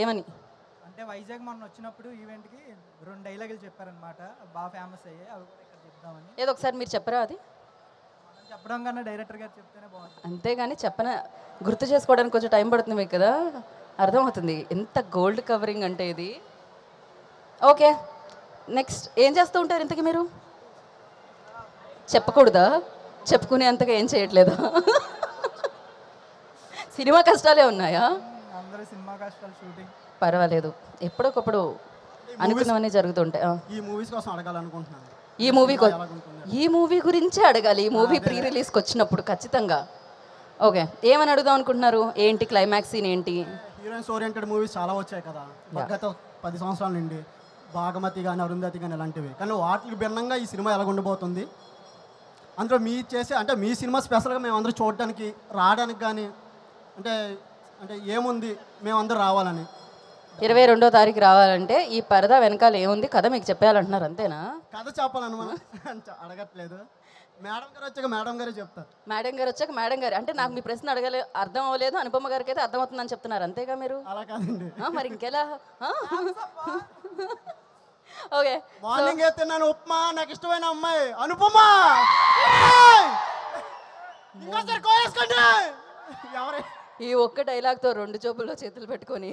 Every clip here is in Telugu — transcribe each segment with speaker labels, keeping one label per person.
Speaker 1: ఏమని?
Speaker 2: అంటే వైజాగ్ మొన్న వచ్చినప్పుడు ఈవెంట్కి 2 డైలాగులు చెప్పారనమాట. బాగా ఫేమస్ అయ్యాయి. అవి కూడా ఇక్కడ చెప్దామని.
Speaker 1: ఏదో ఒకసారి మీరు చెప్పరా అది?
Speaker 2: మనం చెప్పడం కన్నా డైరెక్టర్ గారు చెప్తేనే బాగుంటుంది.
Speaker 1: అంతేగాని గుర్తు చేసుకోవడానికి కొంచెం టైం పడుతుంది మీకు కదా, అర్థమవుతుంది ఎంత గోల్డ్ కవరింగ్ అంటే ఇది. ఓకే, నెక్స్ట్ ఏం చేస్తూ ఉంటారు ఇంతకీ మీరు? చెప్పకూడదా? చెప్పుకునే అంతగా ఏం చేయట్లేదా? సినిమా కష్టాలే ఉన్నాయా?
Speaker 2: అందరూ సినిమా కష్టాలు షూటింగ్.
Speaker 1: పర్వాలేదు, ఎప్పుడొకప్పుడు అనుకున్నవన్నీ జరుగుతుంటాయి.
Speaker 3: ఈ మూవీస్ కోసం అడగాలనుకుంటున్నాను.
Speaker 1: ఈ మూవీ గురించే అడగాలి. ఈ మూవీ ప్రీ రిలీజ్కి వచ్చినప్పుడు ఖచ్చితంగా. ఓకే, ఏమని అడుగుదాం అనుకుంటున్నారు? ఏంటి క్లైమాక్స్ సీన్ ఏంటి?
Speaker 3: హీరోయిన్స్ ఓరియంటెడ్ మూవీస్ చాలా వచ్చాయి కదా గత 10 సంవత్సరాల నుండి. భాగమతి కానీ అరుంధతి కానీ ఇలాంటివి. కానీ వాటికి భిన్నంగా ఈ సినిమా ఎలా ఉండబోతుంది? అందులో మీరు చేసే అంటే మీ సినిమా స్పెషల్గా మేమందరూ చూడడానికి రావడానికి కానీ అంటే అంటే ఏముంది మేమందరూ రావాలని?
Speaker 1: 22వ తారీఖు రావాలంటే ఈ పరదా వెనకాల ఏముంది కథ మీకు చెప్పాలంటున్నారు, అంతేనా?
Speaker 3: కథ చెప్పాలని మనం అడగట్లేదు. మేడం గారు వచ్చాక మేడం గారే చెప్తారు.
Speaker 1: మేడం గారు వచ్చాక మేడం గారు అంటే నాకు మీ ప్రశ్న అర్థం అవ్వలేదు, అనుపమ గారికి అయితే అర్థమవుతుందని చెప్తున్నారు, అంతేగా మీరు?
Speaker 3: అలా కాదండి.
Speaker 1: మరి ఇంకెలా? ఓకే,
Speaker 3: మార్నింగ్ అయితే తిన్నాను ఉప్మా, నాకు ఇష్టమైన అమ్మాయి అనుపమ. ఇంకోసారి కోయేసుకోండి. ఎవరే
Speaker 1: ఈ ఒక్క డైలాగ్తో 2 జోబుల్లో చేతులు పెట్టుకొని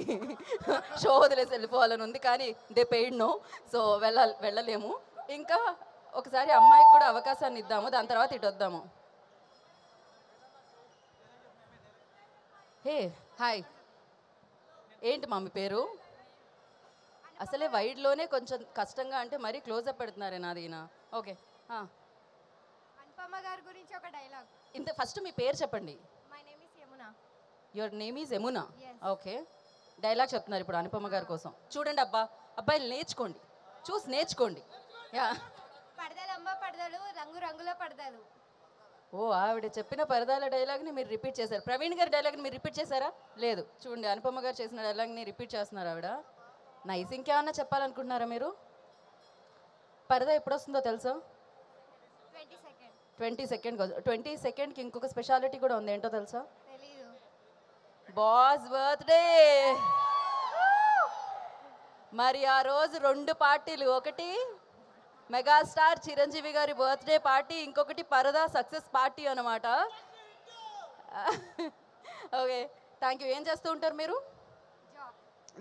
Speaker 1: షో వదిలేసి వెళ్ళిపోవాలని ఉంది, కానీ దే పెయిడ్ నో, సో వెళ్ళలేము. ఇంకా ఒకసారి అమ్మాయికి కూడా అవకాశాన్ని ఇద్దాము, దాని తర్వాత ఇటు వద్దాము. హే హాయ్, ఏంటి మా మీ పేరు? అసలే వైడ్లోనే కొంచెం కష్టంగా అంటే మరీ క్లోజప్ పెడుతున్నారే నాది. ఓకే,
Speaker 4: అనుపమ గారి గురించి ఒక డైలాగ్.
Speaker 1: ఇంత ఫస్ట్ మీ పేరు చెప్పండి.
Speaker 4: My name is Yamuna.
Speaker 1: Your name is Yamuna.
Speaker 4: Yes.
Speaker 1: Okay, dialogue చెప్తున్నారు ఇప్పుడు అనుపమ గారి కోసం. చూడండి అబ్బాయిలు నేర్చుకోండి, చూసి నేర్చుకోండి. యా,
Speaker 4: పడదలమ్మ పడదలు, రంగు రంగుల పడదలు.
Speaker 1: ఓ ఆవిడ చెప్పిన పరదాల డైలాగ్ని మీరు రిపీట్ చేశారు. ప్రవీణ్ గారి డైలాగ్ని మీరు రిపీట్ చేశారా? లేదు. చూడండి, అనుపమ గారు చేసిన డైలాగ్ని రిపీట్ చేస్తున్నారు ఆవిడ. నైస్. ఇంకేమన్నా చెప్పాలనుకుంటున్నారా మీరు? పరదా ఎప్పుడు వస్తుందో తెలుసా?
Speaker 4: 22nd.
Speaker 1: 22nd ఇంకొక స్పెషాలిటీ కూడా ఉంది, ఏంటో తెలుసా?
Speaker 4: తెలీదు.
Speaker 1: Boss birthday. మరి ఆ రోజు 2 పార్టీలు, ఒకటి మెగాస్టార్ చిరంజీవి గారి బర్త్డే పార్టీ, ఇంకొకటి పరదా సక్సెస్ పార్టీ అనమాట. Okay, thank you. ఏం చేస్తూ ఉంటారు మీరు?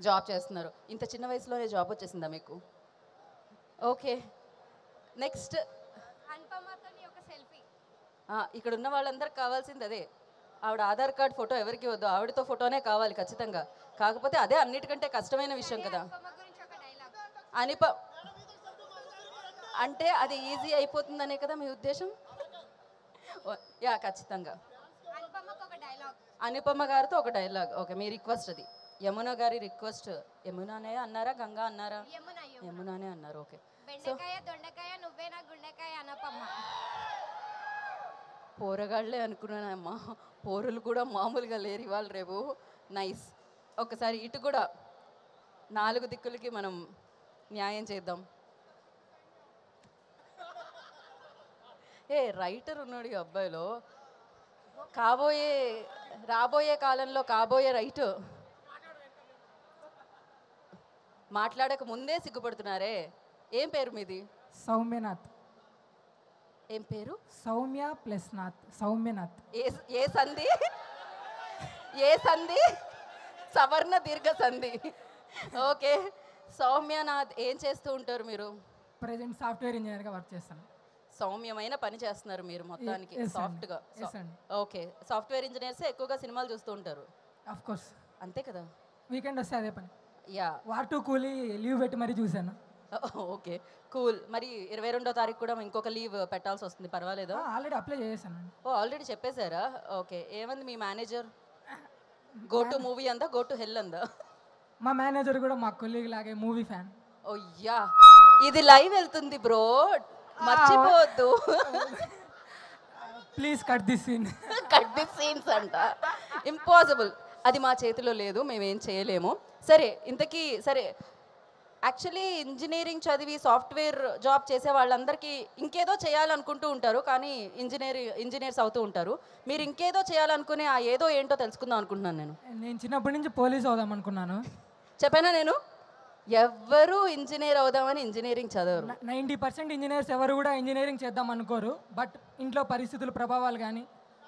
Speaker 1: జాబ్ చేస్తున్నారు. ఇంత చిన్న వయసులోనే జాబ్ వచ్చేసిందా మీకు? ఓకే, నెక్స్ట్
Speaker 4: అనుపమతో ఒక సెల్ఫీ.
Speaker 1: ఇక్కడ ఉన్న వాళ్ళందరికి కావాల్సింది అదే. ఆవిడ ఆధార్ కార్డ్ ఫోటో ఎవరికి వద్దు, ఆవిడతో ఫోటోనే కావాలి ఖచ్చితంగా. కాకపోతే అదే అన్నిటికంటే కష్టమైన విషయం కదా.
Speaker 4: అనుపమ గురించి ఒక డైలాగ్.
Speaker 1: అనిప అంటే అది ఈజీ అయిపోతుందనే కదా మీ ఉద్దేశం? యా, ఖచ్చితంగా.
Speaker 4: అనుపమకు ఒక డైలాగ్.
Speaker 1: అనుపమ గారితో ఒక డైలాగ్. ఓకే, మీ రిక్వెస్ట్ అది. యమున గారి రిక్వెస్ట్. యమునానే అన్నారా, గంగా అన్నారా?
Speaker 4: యమున.
Speaker 1: యమునానే అన్నారు. ఓకే,
Speaker 4: బెండకాయ దొండకాయ నువ్వే నా గుండెకాయ అనుపమ.
Speaker 1: పోరగాళ్లే అనుకున్నానమ్మా, పోరులు కూడా మామూలుగా లేరు ఇవాళ రేపు. నైస్. ఒకసారి ఇటు కూడా 4 దిక్కులకి మనం న్యాయం చేద్దాం. రైటర్ ఉన్నాడు ఈ అబ్బాయిలో. రాబోయే కాలంలో కాబోయే రైటు. మాట్లాడక ముందే సిగ్గుపడుతున్నారే. ఏం పేరు మీది?
Speaker 2: సౌమ్యనాథ్.
Speaker 1: ఏం పేరు?
Speaker 2: సౌమ్య ప్లస్ నాథ్. సౌమ్యనాథ్.
Speaker 1: ఏ సంధి? ఏ సంధి? సవర్ణ దీర్ఘ సంధి. ఓకే, సౌమ్యనాథ్. ఏం చేస్తూ ఉంటారు మీరు?
Speaker 2: ప్రజెంట్ సాఫ్ట్వేర్ ఇంజనీర్గా వర్క్ చేస్తాను.
Speaker 1: సౌమ్యమైన పని చేస్తున్నారు మీరు మొత్తానికి,
Speaker 2: Yes,
Speaker 1: సాఫ్ట్గా.
Speaker 2: Yes అండి.
Speaker 1: ఓకే, సాఫ్ట్వేర్ ఇంజనీర్సే ఎక్కువగా సినిమాలు చూస్తూ ఉంటారు,
Speaker 2: ఆఫ్ కోర్స్.
Speaker 1: అంతే కదా?
Speaker 2: వీకెండ్ వస్తే అదే పని.
Speaker 1: యా,
Speaker 2: వార్ టూ కూలీ లీవ్ పెట్టి మరీ చూశాను.
Speaker 1: Okay, cool. మరి 22వ తారీఖు కూడా ఇంకొక లీవ్ పెట్టాల్సి వస్తుంది, పర్వాలేదా?
Speaker 2: ఆల్రెడీ అప్లై చేశాను.
Speaker 1: ఓ, ఆల్రెడీ చెప్పేశారా? ఓకే, ఏమంది మీ మేనేజర్? గో టు మూవీ అందా, గో టు హెల్ అందా?
Speaker 2: మా మేనేజర్ కూడా మా కొలీగ్ లాగే మూవీ ఫ్యాన్.
Speaker 1: ఓ యా, ఇది లైవ్ వెళ్తుంది బ్రో, మర్చిపోవద్దు.
Speaker 2: Please cut this scene.
Speaker 1: Cut this scenes అంట. ఇంపాసిబుల్, అది మా చేతిలో లేదు, మేమేం చేయలేము. సరే, ఇంతకీ సరే, యాక్చువల్లీ ఇంజనీరింగ్ చదివి సాఫ్ట్వేర్ జాబ్ చేసే వాళ్ళందరికీ ఇంకేదో చేయాలనుకుంటూ ఉంటారు, కానీ ఇంజనీర్స్ అవుతూ ఉంటారు. మీరు ఇంకేదో చేయాలనుకునే ఆ ఏదో ఏంటో తెలుసుకుందాం అనుకుంటున్నాను నేను.
Speaker 2: నేను చిన్నప్పటి నుంచి పోలీస్ అవుదాం అనుకున్నాను.
Speaker 1: చెప్పానా నేను? ఎవ్వరూ ఇంజనీర్ అవుదామని ఇంజనీరింగ్ చదవరు.
Speaker 5: 90% ఇంజనీర్స్ ఎవరు కూడా ఇంజనీరింగ్ చేద్దాం అనుకోరు. బట్ ఇంట్లో పరిస్థితుల ప్రభావాలు కానీ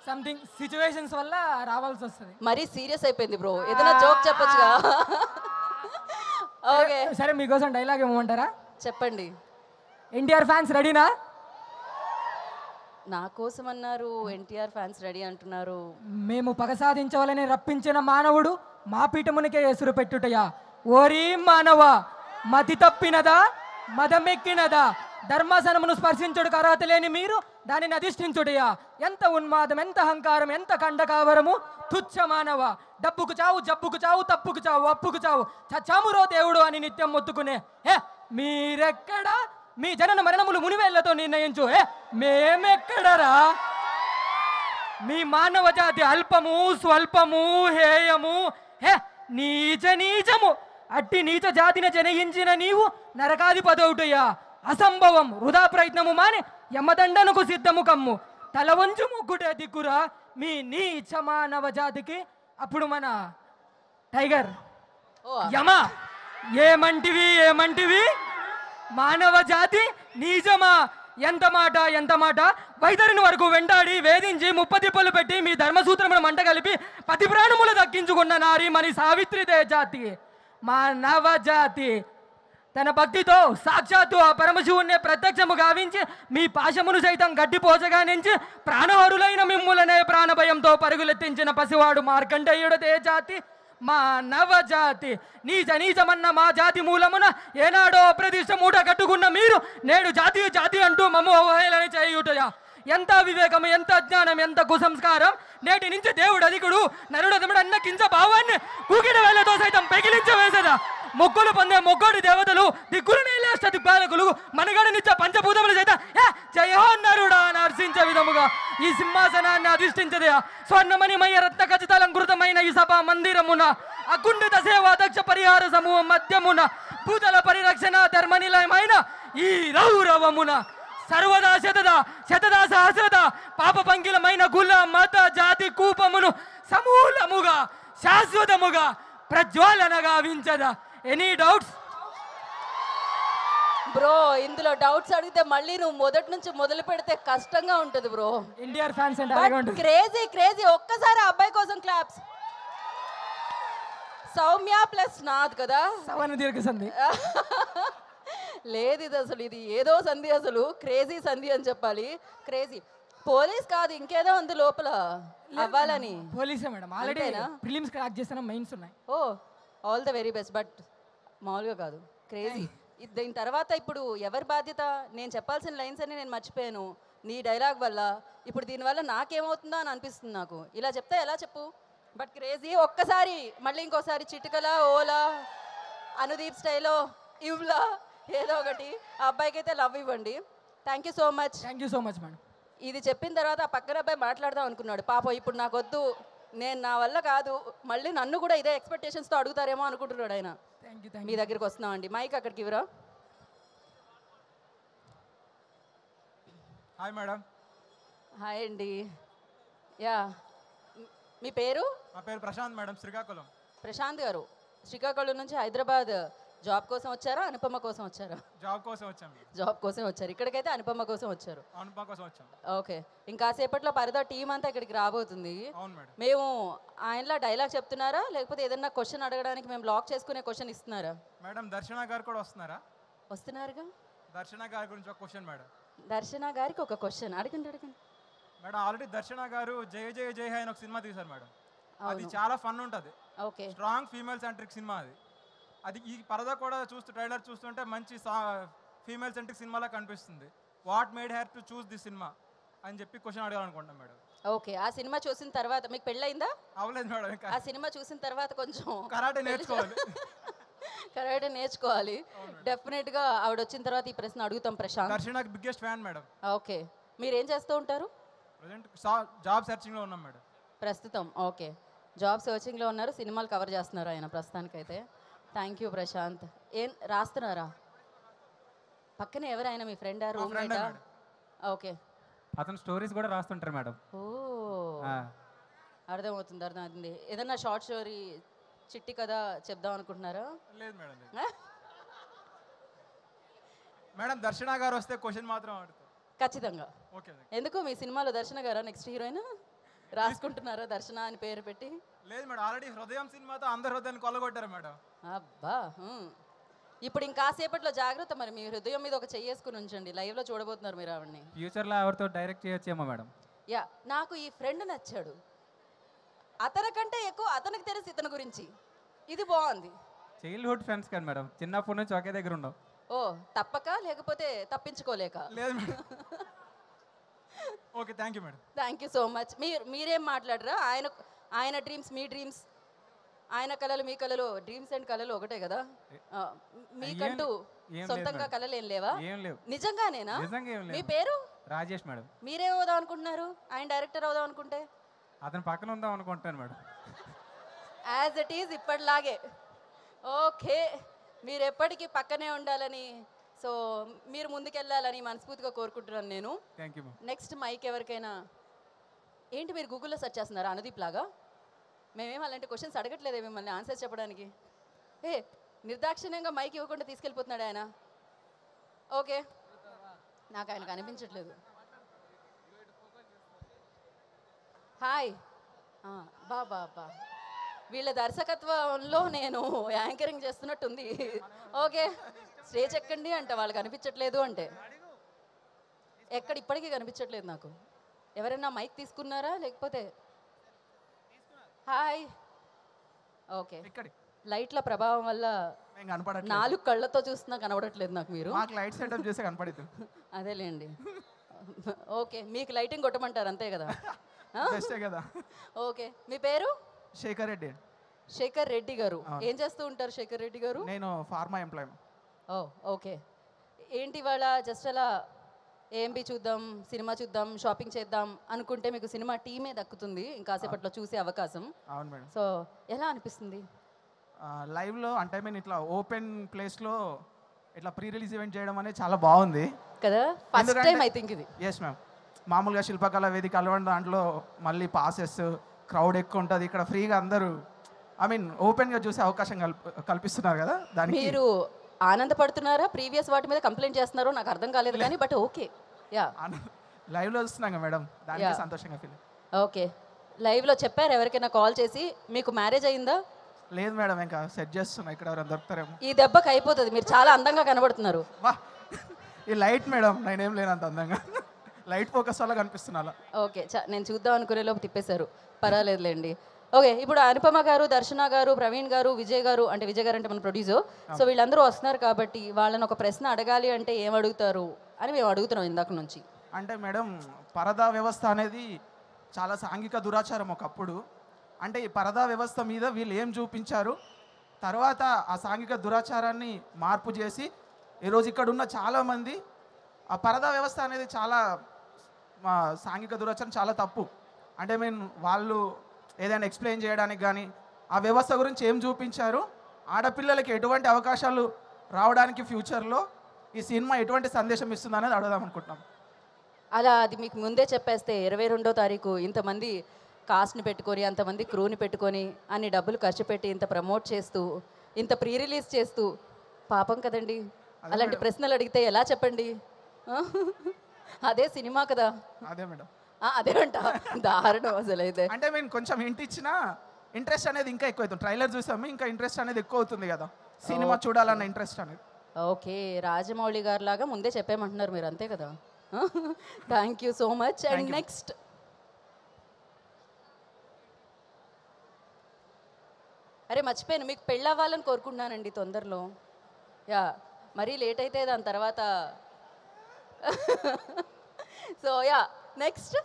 Speaker 5: సంథింగ్ సిచ్యువేషన్స్ వల్ల రావాల్సి వస్తుంది.
Speaker 1: మరీ సీరియస్ అయిపోయింది బ్రో, ఏదైనా జోక్ చెప్పొచ్చుగా. ఓకే
Speaker 5: సరే, మీకోసం డైలాగ్ ఏమంటారా?
Speaker 1: చెప్పండి.
Speaker 5: ఎన్టీఆర్ ఫ్యాన్స్ రెడీనా?
Speaker 1: నా కోసం అన్నారు, ఎన్టీఆర్ ఫ్యాన్స్ రెడీ అంటున్నారు.
Speaker 5: మేము పగ సాధించవాలని రప్పించిన మానవుడు మా పీఠమునికే ఎసురు పెట్టుటయా. ఓరి మానవ, మతి తప్పినదా, మదమెక్కినదా, ధర్మాసనమును స్పర్శించుడు అర్హత లేని మీరు దానిని అధిష్ఠించుటయా. ఎంత ఉన్మాదం, ఎంత అహంకారం, ఎంత కండకావరము, తుచ్చ మానవ. డబ్బుకు చావు, జబ్బుకు చావు, తప్పుకు చావు, అప్పుకు చావు, చచ్చామురో దేవుడు అని నిత్యం మొత్తుకునే మీరెక్కడా? మీ జనన మరణములు మునివేళ్లతో నిర్ణయించు. మేమెక్కడరా? మీ మానవ జాతి అల్పము, స్వల్పము, హేయము, నీచ నీచము. అట్టి నీచ జాతిని జనయించిన నీవు నరకాధిపదవుటయ్యా. అసంభవం, వృధా ప్రయత్నము మాని యమదండనకు సిద్ధము కమ్ము. తల వంచు ముగ్గుటే దిక్కురా మీ నీచ మానవ జాతికి. అప్పుడు మన టైగర్ యమ, ఏమంటివి మానవ జాతి నీచమా? ఎంత మాట, ఎంత మాట. వైతరిని వరకు వెంటాడి వేధించి ముప్పతిప్పలు పెట్టి మీ ధర్మసూత్రమును మంట కలిపి పతి ప్రాణములు దక్కించుకున్న నారి మని సావిత్రిదే జాతి. మానవ జాతి తన భక్తితో సాక్షాత్తు ఆ పరమశివుణ్ణి ప్రత్యక్షము గావించి మీ పాశమును సైతం గడ్డిపోచగా నుంచి ప్రాణహరులైన మిమ్ములనే ప్రాణభయంతో పరుగులెత్తించిన పసివాడు మార్కండేయుడదే జాతి. మా నవజాతి నీచమన్న మా జాతి మూలమున ఏనాడో అప్రతిష్ట మూట కట్టుకున్న మీరు నేడు జాతి జాతి అంటూ మమ్ము అవహేళన చేయుటయా. ఎంత వివేకం, ఎంత జ్ఞానం, ఎంత కుసంస్కారం. నేటి నుంచి దేవుడు అధికుడు, నరుడదముడు అన్న కించ భావాన్ని కూకిడి వేళ్లతో సైతం పెకిలించవేసదా. మొక్కులు పొందే మొగ్గోడి దేవతలు, దిక్కులు నీలేష్ట దిగ్బాలకులు, మనగడనిచ్చ పంచభూతములు సైతం జయో నరుడా నర్శించే విధముగా ఈ సింహాసనాన్ని అధిష్ఠించదయా. స్వర్ణమణిమయ రత్న ఖచ్చితాలంకృతమైన ఈ సభా మందిరమున అకుంఠిత సేవా దక్ష పరిహార సమూహం మధ్యమున భూతల పరిరక్షణ ధర్మనిలయమైన ఈ రౌరవమున సర్వదా శతదా సహస్రద పాప పంకిలమైన కుల మత జాతి కూపమును సమూలముగా శాశ్వతముగా ప్రజ్వాలన గావించదా. Any doubts?
Speaker 1: బ్రో, ఇందులో డౌట్స్ అడిగితే మళ్ళీ నువ్వు మొదటి నుంచి మొదలు పెడితే కష్టంగా ఉంటుంది బ్రో.
Speaker 5: ఎన్టీఆర్ ఫ్యాన్స్ అంటే
Speaker 1: క్రేజీ. ఒక్కసారి అబ్బాయి కోసం క్లాప్స్. సౌమ్య ప్లస్ నాథ్ కదా.
Speaker 5: సవన దీర్ఘ సంధి
Speaker 1: లేదు, ఇది ఏదో సంధి, అసలు క్రేజీ సంధి అని చెప్పాలి. క్రేజీ పోలీస్ కాదు, ఇంకేదో ఉంది లోపల అవ్వాలని.
Speaker 5: పోలీసే మేడం, ఆల్రెడీ ప్రిలిమ్స్ క్రాక్ చేసిన మెయిన్స్ ఉన్నాయి.
Speaker 1: Oh, all the very best. But మామూలుగా కాదు, క్రేజీ. దీని తర్వాత ఇప్పుడు ఎవరి బాధ్యత? నేను చెప్పాల్సిన లైన్స్ అన్ని నేను మర్చిపోయాను నీ డైలాగ్ వల్ల. ఇప్పుడు దీనివల్ల నాకేమవుతుందో అని అనిపిస్తుంది నాకు. ఇలా చెప్తే ఎలా చెప్పు? But crazy. ఒక్కసారి మళ్ళీ ఇంకోసారి చిటికలా, ఓలా, అనుదీప్ స్టైలో, ఇవ్లా, ఏదో ఒకటి. ఆ అబ్బాయికి అయితే లవ్ ఇవ్వండి. Thank you so much.
Speaker 5: Thank you so much madam.
Speaker 1: ఇది చెప్పిన తర్వాత ఆ పక్కన అబ్బాయి మాట్లాడదాం అనుకున్నాడు. పాపం ఇప్పుడు నాకు వద్దు, నా వల్ల కాదు, మళ్ళీ నన్ను కూడా ఇదే ఎక్స్పెక్టేషన్స్తో అడుగుతారేమో అనుకుంటున్నాడు ఆయన. మీ దగ్గరికి వస్తున్నామండి. మైక్ అక్కడికి ఇవ్వరా.
Speaker 6: Hi madam.
Speaker 1: హాయ్ అండి. యా, మీ పేరు?
Speaker 6: నా పేరు ప్రశాంత్ మేడం, శ్రీకాకుళం.
Speaker 1: ప్రశాంత్ గారు శ్రీకాకుళం నుంచి హైదరాబాద్ జాబ్ కోసం వచ్చారా, అనుపమ కోసం వచ్చారా?
Speaker 6: జాబ్ కోసం వచ్చాం.
Speaker 1: జాబ్ కోసం వచ్చారు. ఇక్కడికైతే అనుపమ కోసం వచ్చారు.
Speaker 6: అనుపమ కోసం వచ్చాం.
Speaker 1: ఓకే, ఇంకాసేపట్లో పరిధా టీం అంతా ఇక్కడికి రాబోతుంది.
Speaker 6: అవును మేడం.
Speaker 1: మేము ఆయనలా డైలాగ్ చెప్తున్నారా, లేకపోతే ఏదన్నా క్వశ్చన్ అడగడానికి మేము లాక్ చేసుకునే క్వశ్చన్ ఇస్తున్నారా?
Speaker 6: మేడం, దర్శన గారు కూడా వస్తున్నారా?
Speaker 1: వస్తున్నారుగా.
Speaker 6: దర్శన గారి గురించి ఒక క్వశ్చన్ మేడం.
Speaker 1: దర్శన గారికి ఒక క్వశ్చన్ అడగండి.
Speaker 6: మేడం, ఆల్రెడీ దర్శన గారు జయ జయ జయ హై అని ఒక సినిమా తీశారు మేడం. అది చాలా ఫన్ ఉంటుంది.
Speaker 1: Okay,
Speaker 6: strong female centric cinema అది ఈ పరదా కూడా ట్రైలర్ చూస్తుంటే మంచి ఫీమేల్ సెంట్రిక్ సినిమాలా కనిపిస్తుంది. What made her to choose this cinema అని చెప్పి క్వశ్చన్ అడగాలనుకుంటాం మేడం.
Speaker 1: ఓకే, ఆ సినిమా చూసిన తర్వాత మీకు పెళ్ళయిందా?
Speaker 6: అవ్వలేదు మేడం. ఇంకా
Speaker 1: ఆ సినిమా చూసిన తర్వాత కొంచెం
Speaker 6: కరాటే నేర్చుకోవాలి.
Speaker 1: కరాటే నేర్చుకోవాలి. డెఫినెట్గా ఆవిడ వచ్చిన తర్వాత ఈ ప్రశ్న అడుగుతాం. ప్రశాంత్
Speaker 6: దర్శనకి బిగ్గెస్ట్ ఫ్యాన్ మేడం.
Speaker 1: ఓకే, మీరు ఏం చేస్తూ ఉంటారు?
Speaker 6: ప్రజెంట్ జాబ్ సెర్చింగ్లో ఉన్నాం మేడం.
Speaker 1: ప్రస్తుతం ఓకే, జాబ్ సర్చింగ్లో ఉన్నారు. సినిమాలు కవర్ చేస్తున్నారు ఆయన ప్రస్తుతానికైతే. Thank you Prashanth. ఏం రాస్తున్నారా? పక్కనే ఎవరైనా మీ ఫ్రెండా, రూమ్మేటా? ఓకే,
Speaker 7: అతను స్టోరీస్ కూడా రాస్తుంటారు మేడం.
Speaker 1: ఓ, అర్థమవుతుంది. ఏదన్నా షార్ట్ స్టోరీ చిట్టి కథ చెప్దాం అనుకుంటున్నారా?
Speaker 6: లేదు మేడం, లేదు. మేడం దర్శన గారు వస్తే క్వశ్చన్ మాత్రం అడుగుతాం.
Speaker 1: ఖచ్చితంగా.
Speaker 6: ఓకే.
Speaker 1: ఎందుకు మీ సినిమాలో దర్శన గారా నెక్స్ట్ హీరోయిన్? రాసుకుంటున్నారా దర్శన అని పేరు పెట్టి?
Speaker 6: లేదు మేడం, ఆల్రెడీ హృదయం సినిమాతో అందరి హృదయాన్ని కొల్లగొట్టారు మేడం.
Speaker 1: అబ్బా. ఇప్పుడు ఇంకాసేపట్లో జాగ్రత్త, మరి మీ హృదయం మీద ఒక చెయ్యేసుకుని ఉంచండి, లైవ్లో చూడబోతున్నారు మీరు ఆవిడ్ని.
Speaker 7: ఫ్యూచర్లో ఎవరితో డైరెక్ట్ చేయొచ్చేమో మేడం.
Speaker 1: యా, నాకు ఈ ఫ్రెండ్ నచ్చాడు. అతనికంటే ఎక్కువ అతనికి తెలుసు ఇతని గురించి. ఇది బాగుంది.
Speaker 7: చైల్డ్హుడ్ ఫ్రెండ్స్ కదా మేడం, చిన్నప్పటి నుంచి ఒకే దగ్గర ఉండవు.
Speaker 1: ఓ, తప్పక లేకపోతే తప్పించుకోలేక?
Speaker 6: లేదు madam. Okay, thank you madam.
Speaker 1: Thank you so much. మీరేం మాట్లాడరా? ఆయన డ్రీమ్స్ మీ డ్రీమ్స్, ఆయన కళలు మీ కళలు, డ్రీమ్స్ అండ్ కళలు ఒకటే కదా? మీకంటూ
Speaker 7: ఏం
Speaker 1: సొంతంగా
Speaker 7: లేదు
Speaker 1: కళలు ఏం లేవా?
Speaker 7: ఏం లేవు.
Speaker 1: నిజంగానేనా?
Speaker 7: నిజంగా ఏం
Speaker 1: మీ
Speaker 7: లేదు.
Speaker 1: పేరు?
Speaker 7: రాజేష్ మేడం.
Speaker 1: మీరేం అవుదాం అనుకుంటున్నారు? ఆయన డైరెక్టర్ అవుదాం అనుకుంటే?
Speaker 7: అతను పక్కన ఉందాం అనుకుంటాను మేడం.
Speaker 1: యాజ్ ఇట్ ఈజ్ ఇప్పటిలాగే. ఓకే, మీరు ఎప్పటికీ పక్కనే ఉండాలని, సో మీరు ముందుకెళ్ళాలని మనస్ఫూర్తిగా కోరుకుంటున్నాను నేను.
Speaker 7: Thank you.
Speaker 1: నెక్స్ట్ మైక్ ఎవరికైనా. ఏంటి మీరు గూగుల్లో సెర్చ్ చేస్తున్నారా అనుదీప్ లాగా? మేమేం అలాంటి క్వశ్చన్స్ అడగట్లేదే మిమ్మల్ని ఆన్సర్స్ చెప్పడానికి. నిర్దాక్షిణ్యంగా మైక్ ఇవ్వకుండా తీసుకెళ్ళిపోతున్నాడు ఆయన. ఓకే, నాకు ఆయన కనిపించట్లేదు. హాయ్. బా వీళ్ళ దర్శకత్వంలో నేను యాంకరింగ్ చేస్తున్నట్టుంది. ఓకే, స్టేజ్ ఎక్కండి అంట, వాళ్ళు కనిపించట్లేదు అంటే. ఎక్కడ ఇప్పటికీ కనిపించట్లేదు నాకు. ఎవరైనా మైక్ తీసుకున్నారా లేకపోతే? హాయ్. ఓకే, లైట్ల ప్రభావం వల్ల 4 కళ్ళతో చూస్తున్నా కనబడట్లేదు నాకు. మీరు
Speaker 8: మాకు లైట్ సెటప్ చేస్తే కనపడదు.
Speaker 1: అదేలేండి. ఓకే, మీకు లైటింగ్ కొట్టమంటారు అంతే కదా?
Speaker 8: కదా.
Speaker 1: ఓకే, మీ పేరు?
Speaker 8: శేఖర్ రెడ్డి.
Speaker 1: శేఖర్ రెడ్డి గారు ఏం చేస్తూ ఉంటారు శేఖర్ రెడ్డి గారు?
Speaker 8: నేను ఫార్మా ఎంప్లాయ్.
Speaker 1: ఓ, ఓకే. ఏంటి ఇవాళ జస్ట్ అలా ఏఎంబి చూద్దాం, సినిమా చూద్దాం, షాపింగ్ చేద్దాం అనుకుంటే మీకు సినిమా టీమే దక్కుతుంది ఇంకాసేపట్లో చూసే అవకాశం.
Speaker 8: అవును మేడం.
Speaker 1: సో ఎలా అనిపిస్తుంది?
Speaker 8: లైవ్లో అంటే మేము ఇట్లా ఓపెన్ ప్లేస్లో ఇట్లా ప్రీ రిలీజ్ ఈవెంట్ చేయడం అనేది చాలా బాగుంది
Speaker 1: కదా. ఫస్ట్ టైం ఐ థింక్ ఇది.
Speaker 8: Yes ma'am. మామూలుగా శిల్పకళ వేదిక అలవడం దాంట్లో మళ్ళీ పాసెస్ క్రౌడ్ ఎక్కువ ఉంటుంది, ఇక్కడ ఫ్రీగా అందరూ ఓపెన్గా చూసే అవకాశం కల్పిస్తున్నారు కదా. దానికి
Speaker 1: మీరు ఆనందపడుతున్నారా? ప్రీవియస్ వాటి మీద కంప్లైంట్ చేస్తున్నారో నాకు అర్థం కాలేదు కానీ, బట్ ఓకే. యా,
Speaker 8: లైవ్లో చూస్తున్నాం కదా మేడం, దానికి సంతోషంగా ఫీల్.
Speaker 1: ఓకే, లైవ్లో చెప్పారు ఎవరికైనా కాల్ చేసి మీకు మ్యారేజ్ అయిందా?
Speaker 8: లేదు మేడం, ఇంకా సెట్ చేస్తున్నా, ఇక్కడ ఎవరైనా దొరుకుతారేమో.
Speaker 1: ఈ దెబ్బకి అయిపోతుంది, మీరు చాలా అందంగా కనబడుతున్నారు.
Speaker 8: వా, ఈ లైట్ మేడం, నేనేం లేనంత అందంగా, లైట్ ఫోకస్ వల్ల కనిపిస్తున్నా.
Speaker 1: ఓకే, నేను చూద్దాం అనుకునే లోపు తిప్పేశారు, పర్వాలేదులేండి. ఓకే, ఇప్పుడు అనుపమ గారు, దర్శన గారు, ప్రవీణ్ గారు, విజయ్ గారు అంటే మన ప్రొడ్యూసర్, సో వీళ్ళందరూ వస్తున్నారు కాబట్టి వాళ్ళని ఒక ప్రశ్న అడగాలి అంటే ఏం అడుగుతారు అని మేము అడుగుతున్నాం ఇందాక నుంచి.
Speaker 8: అంటే మేడం, పరదా వ్యవస్థ అనేది చాలా సాంఘిక దురాచారం ఒకప్పుడు. అంటే ఈ పరదా వ్యవస్థ మీద వీళ్ళు ఏం చూపించారు, తర్వాత ఆ సాంఘిక దురాచారాన్ని మార్పు చేసి ఈరోజు ఇక్కడ ఉన్న చాలామంది ఆ పరదా వ్యవస్థ అనేది చాలా సాంఘిక దురాచారం చాలా తప్పు. అంటే వాళ్ళు ఏదైనా ఎక్స్ప్లెయిన్ చేయడానికి కానీ ఆ వ్యవస్థ గురించి ఏం చూపించారు, ఆడపిల్లలకి ఎటువంటి అవకాశాలు రావడానికి ఫ్యూచర్లో ఈ సినిమా ఎటువంటి సందేశం ఇస్తుంది అనేది అడగదాం అనుకుంటున్నాం.
Speaker 1: అలా అది మీకు ముందే చెప్పేస్తే 22వ తారీఖు ఇంతమంది కాస్ట్ని పెట్టుకొని, అంతమంది క్రూని పెట్టుకొని, అన్ని డబ్బులు ఖర్చు పెట్టి ఇంత ప్రమోట్ చేస్తూ, ఇంత ప్రీ రిలీజ్ చేస్తూ, పాపం కదండి. అలాంటి ప్రశ్నలు అడిగితే ఎలా చెప్పండి? అదే సినిమా కదా.
Speaker 8: అదే మేడం,
Speaker 1: అదే అంట, దారుణం అసలు. అయితే
Speaker 8: అంటే మేము కొంచెం హింట్ ఇచ్చినా ఇంట్రెస్ట్ అనేది ఇంకా ఎక్కువ అవుతుంది. ట్రైలర్ చూసాము, ఇంకా ఇంట్రెస్ట్ అనేది ఎక్కువ అవుతుంది కదా, సినిమా చూడాలన్న ఇంట్రెస్ట్ అనేది.
Speaker 1: ఓకే, రాజమౌళి గారు లాగా ముందే చెప్పేమంటున్నారు మీరు, అంతే కదా. Thank you so much. And next అరే మర్చిపోయాను, మీకు పెళ్ళి అవ్వాలని కోరుకుంటున్నానండి తొందరలో. యా, మరీ లేట్ అయితే దాని తర్వాత. సో యా, నెక్స్ట్